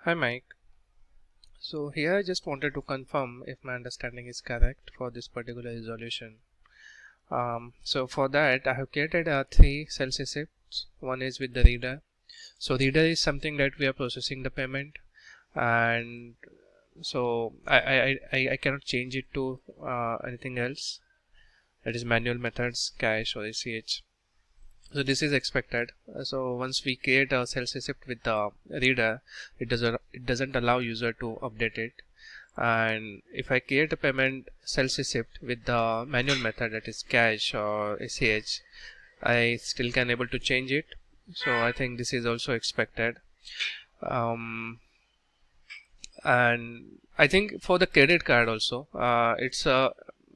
Hi Mike. So here I just wanted to confirm if my understanding is correct for this particular resolution. So for that I have created three sales receipts. One is with the reader. So reader is something that we are processing the payment, and so I cannot change it to anything else. That is manual methods, cash or ACH. So this is expected. So once we create a sales receipt with the reader, it doesn't allow user to update it. And if I create a payment sales receipt with the manual method, that is cash or ACH, I still can able to change it. So I think this is also expected. And I think for the credit card also,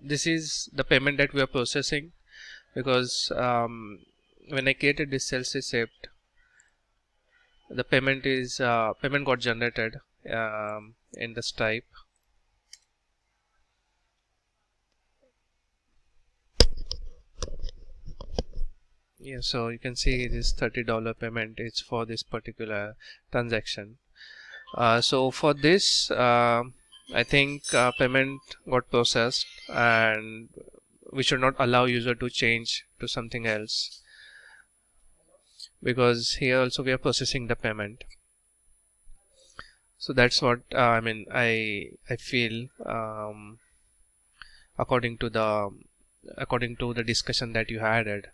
this is the payment that we are processing, because when I created this sales receipt, the payment got generated in the Stripe. Yeah, so you can see this $30 payment is for this particular transaction. So for this, I think payment got processed, and we should not allow user to change to something else, because here also we are processing the payment. So that's what I feel, according to the discussion that you had.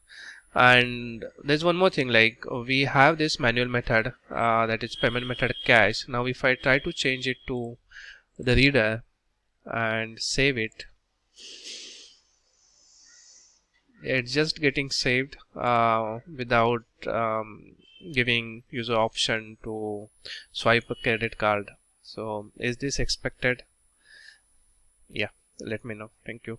And there's one more thing, like we have this manual method, that is payment method cash. Now if I try to change it to the reader and save it, it's just getting saved without giving user option to swipe a credit card. So is this expected? Yeah, let me know. Thank you.